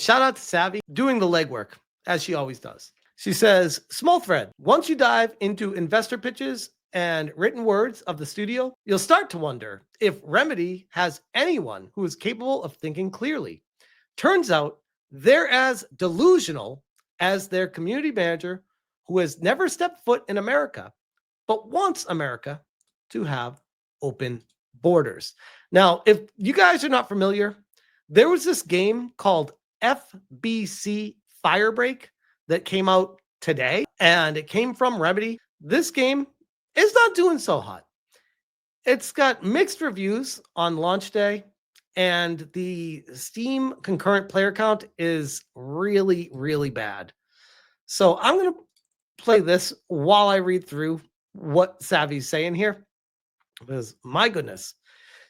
Shout out to Savvy doing the legwork, as she always does. She says, small thread. Once you dive into investor pitches and written words of the studio, you'll start to wonder if Remedy has anyone who is capable of thinking clearly. Turns out they're as delusional as their community manager who has never stepped foot in America, but wants America to have open borders. Now, if you guys are not familiar, there was this game called FBC Firebreak that came out today, and it came from Remedy. This game is not doing so hot. It's got mixed reviews on launch day, and the Steam concurrent player count is really, really bad. So I'm going to play this while I read through what Savvy's saying here, because my goodness.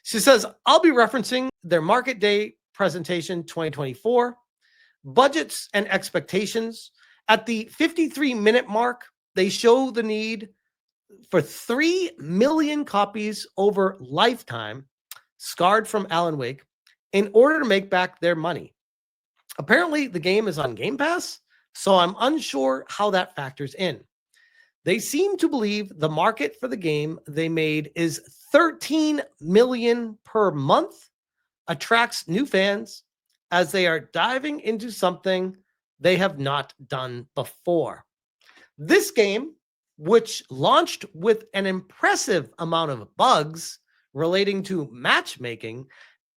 She says, I'll be referencing their market day presentation 2024, budgets and expectations. At the 53-minute mark, they show the need for 3 million copies over lifetime, scarred from Alan Wake, in order to make back their money. Apparently, the game is on Game Pass, so I'm unsure how that factors in. They seem to believe the market for the game they made is 13 million per month, attracts new fans as they are diving into something they have not done before. This game, which launched with an impressive amount of bugs relating to matchmaking,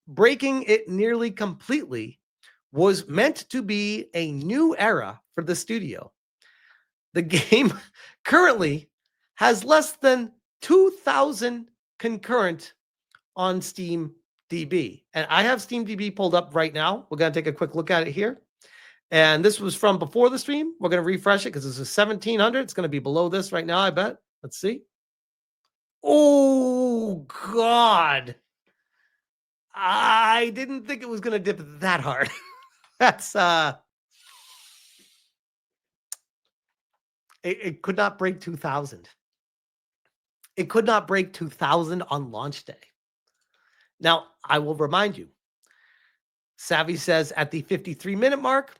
breaking it nearly completely, was meant to be a new era for the studio. The game currently has less than 2,000 concurrent on Steam DB. And I have Steam DB pulled up right now. We're going to take a quick look at it here. And this was from before the stream. We're going to refresh it because this is 1,700. It's going to be below this right now, I bet. Let's see. Oh, God. I didn't think it was going to dip that hard. That's it could not break 2,000. It could not break 2,000 on launch day. Now, I will remind you, Savvy says at the 53-minute mark,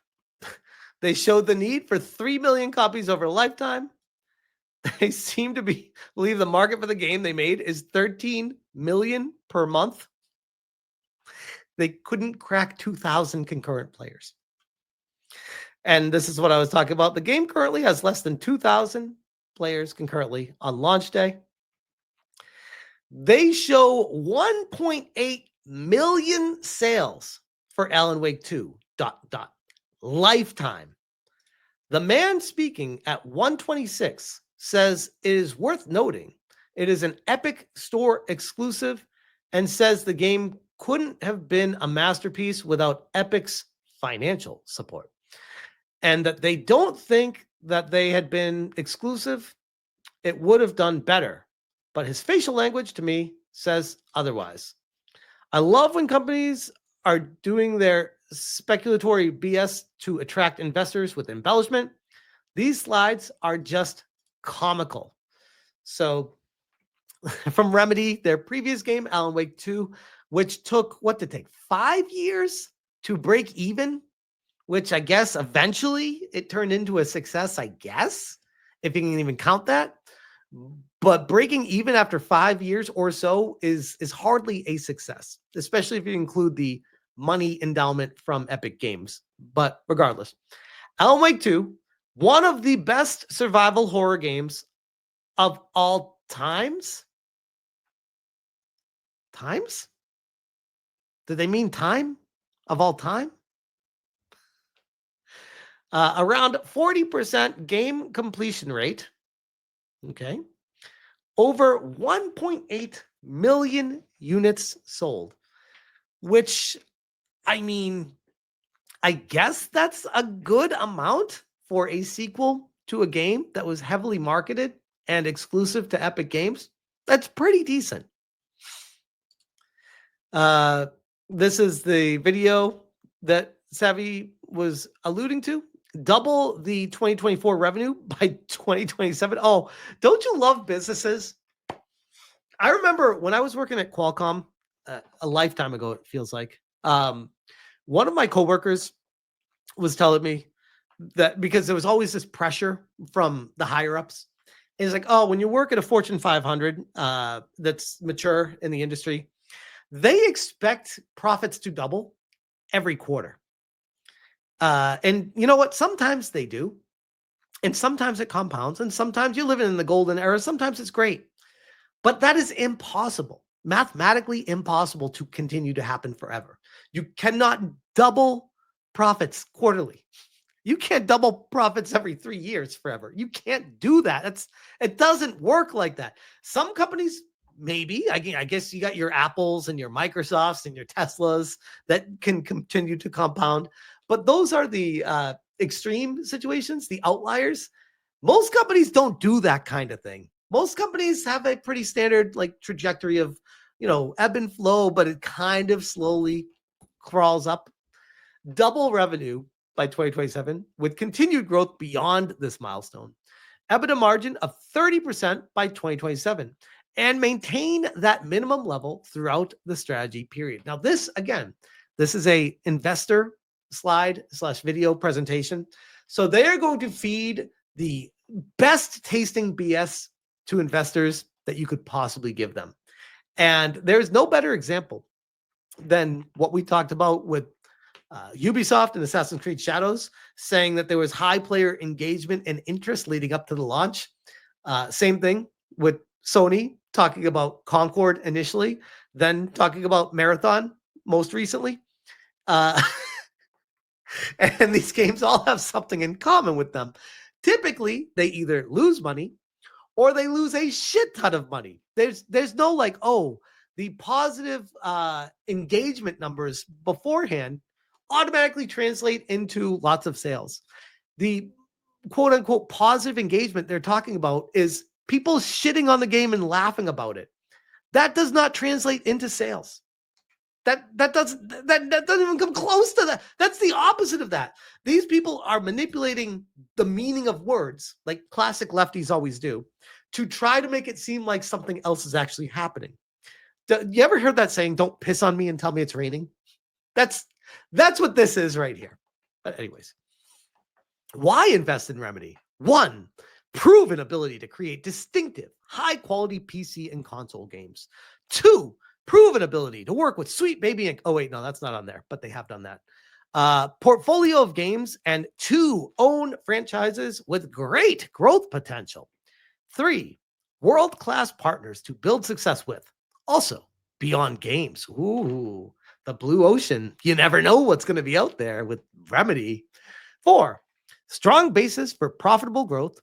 they showed the need for 3 million copies over a lifetime. They seem to believe the market for the game they made is 13 million per month. They couldn't crack 2,000 concurrent players. And this is what I was talking about. The game currently has less than 2,000 players concurrently on launch day. They show 1.8 million sales for Alan Wake 2, ... lifetime. The man speaking at 126 says it is worth noting it is an Epic Store exclusive and says the game couldn't have been a masterpiece without Epic's financial support. And that they don't think that they had been exclusive, it would have done better. But his facial language to me says otherwise. I love when companies are doing their speculatory BS to attract investors with embellishment. These slides are just comical. So from Remedy, their previous game, Alan Wake 2, which took, 5 years to break even, which I guess eventually it turned into a success, I guess, if you can even count that. But breaking even after 5 years or so is hardly a success, especially if you include the money endowment from Epic Games. But regardless, Alan Wake 2, one of the best survival horror games of all times. Times? Did they mean time? Of all time? Around 40% game completion rate. Okay. Over 1.8 million units sold, which, I mean, I guess that's a good amount for a sequel to a game that was heavily marketed and exclusive to Epic Games. That's pretty decent. This is the video that Savvy was alluding to. Double the 2024 revenue by 2027. Oh, don't you love businesses? I remember when I was working at Qualcomm a lifetime ago, it feels like. One of my coworkers was telling me that because there was always this pressure from the higher ups. It's like, oh, when you work at a Fortune 500 that's mature in the industry, they expect profits to double every quarter. And you know what? Sometimes they do. And sometimes it compounds. And sometimes you're living in the golden era. Sometimes it's great. But that is impossible, mathematically impossible to continue to happen forever. You cannot double profits quarterly. You can't double profits every 3 years forever. You can't do that. It doesn't work like that. Some companies, maybe, I guess you got your Apples and your Microsofts and your Teslas that can continue to compound. But those are the extreme situations, the outliers. Most companies don't do that kind of thing. Most companies have a pretty standard like trajectory of, ebb and flow, but it kind of slowly crawls up. Double revenue by 2027 with continued growth beyond this milestone. EBITDA margin of 30% by 2027 and maintain that minimum level throughout the strategy period. Now, this is a investor slide/video presentation. So they are going to feed the best tasting BS to investors that you could possibly give them. And there's no better example than what we talked about with Ubisoft and Assassin's Creed Shadows, saying that there was high player engagement and interest leading up to the launch. Same thing with Sony talking about Concord initially, then talking about Marathon most recently. And these games all have something in common with them. Typically, they either lose money or they lose a shit ton of money. There's no like, oh, the positive engagement numbers beforehand automatically translate into lots of sales. The quote unquote positive engagement they're talking about is people shitting on the game and laughing about it. That does not translate into sales. That doesn't even come close to that. That's the opposite of that. These people are manipulating the meaning of words, like classic lefties always do, to try to make it seem like something else is actually happening. You ever heard that saying, don't piss on me and tell me it's raining? That's what this is right here. But anyways, why invest in Remedy? 1, proven ability to create distinctive, high-quality PC and console games. 2, proven ability to work with Sweet Baby Inc. Oh, wait, no, that's not on there, but they have done that. Portfolio of games and 2 own franchises with great growth potential. 3, world-class partners to build success with. Also, beyond games. Ooh, the blue ocean. You never know what's going to be out there with Remedy. 4, strong basis for profitable growth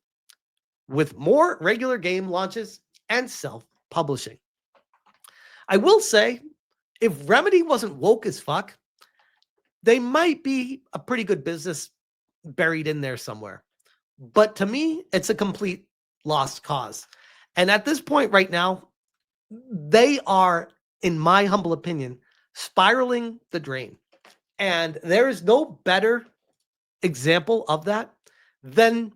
with more regular game launches and self-publishing. I will say, if Remedy wasn't woke as fuck, they might be a pretty good business buried in there somewhere. But to me, it's a complete lost cause. And at this point right now, they are, in my humble opinion, spiraling the drain. And there is no better example of that than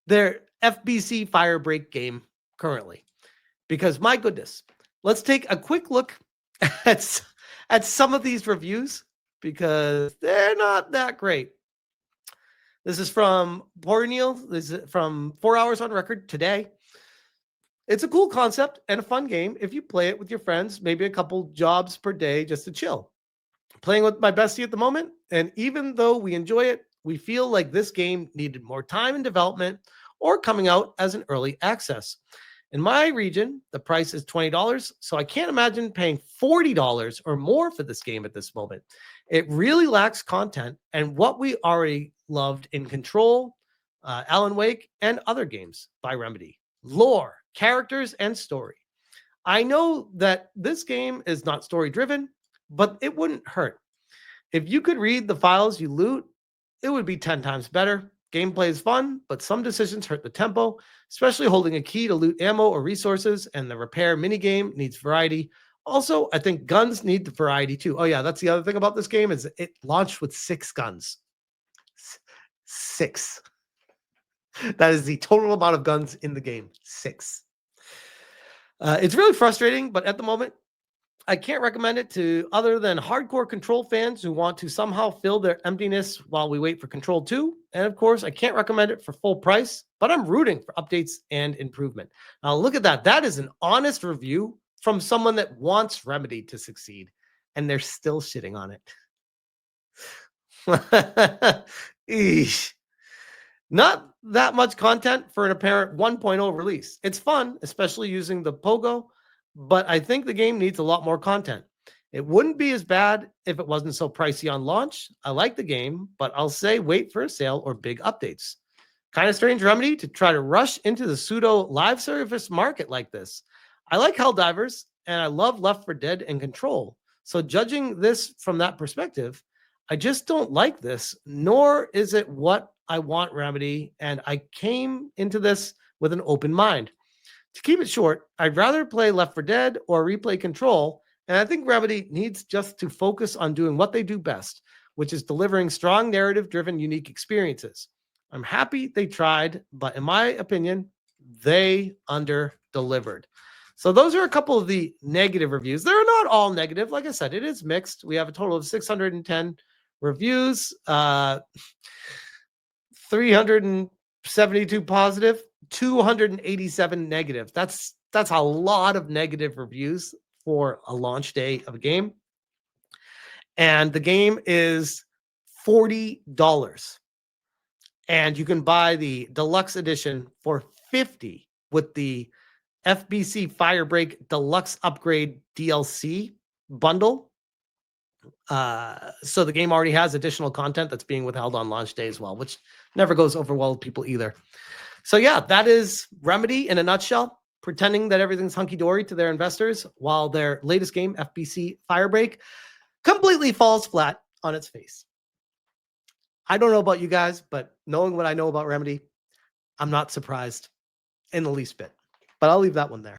their FBC Firebreak game currently. Because my goodness, let's take a quick look at some of these reviews because they're not that great. This is from Borneo. This is from 4 Hours on Record today. It's a cool concept and a fun game if you play it with your friends, maybe a couple jobs per day just to chill. Playing with my bestie at the moment, and even though we enjoy it, we feel like this game needed more time in development or coming out as an early access. In my region, the price is $20, so I can't imagine paying $40 or more for this game at this moment. It really lacks content and what we already loved in Control, Alan Wake, and other games by Remedy. Lore, characters, and story. I know that this game is not story-driven, but it wouldn't hurt. If you could read the files you loot, it would be 10 times better. Gameplay is fun, but some decisions hurt the tempo, especially holding a key to loot ammo or resources, and the repair minigame needs variety. Also, I think guns need the variety too. Oh yeah, that's the other thing about this game is it launched with 6 guns. 6. That is the total amount of guns in the game. 6. It's really frustrating, but at the moment, I can't recommend it to other than hardcore Control fans who want to somehow fill their emptiness while we wait for Control 2. And of course, I can't recommend it for full price, but I'm rooting for updates and improvement. Now, look at that. That is an honest review from someone that wants Remedy to succeed, and they're still shitting on it. Eesh. Not that much content for an apparent 1.0 release. It's fun, especially using the pogo, but I think the game needs a lot more content. It wouldn't be as bad if it wasn't so pricey on launch. I like the game, but I'll say wait for a sale or big updates. Kind of strange Remedy to try to rush into the pseudo live service market like this. I like Helldivers, and I love Left 4 Dead and Control. So judging this from that perspective, I just don't like this, nor is it what I want Remedy, and I came into this with an open mind. To keep it short, I'd rather play Left 4 Dead or replay Control, and I think Remedy needs just to focus on doing what they do best, which is delivering strong narrative-driven, unique experiences. I'm happy they tried, but in my opinion, they under-delivered. So those are a couple of the negative reviews. They're not all negative. Like I said, it is mixed. We have a total of 610 reviews, 372 positive, 287 negative. That's a lot of negative reviews for a launch day of a game. And the game is $40. And you can buy the deluxe edition for $50 with the FBC Firebreak Deluxe Upgrade DLC bundle. So the game already has additional content that's being withheld on launch day as well, which never goes over well with people either. So yeah, that is Remedy in a nutshell, pretending that everything's hunky-dory to their investors while their latest game, FBC Firebreak, completely falls flat on its face. I don't know about you guys, but knowing what I know about Remedy, I'm not surprised in the least bit. But I'll leave that one there.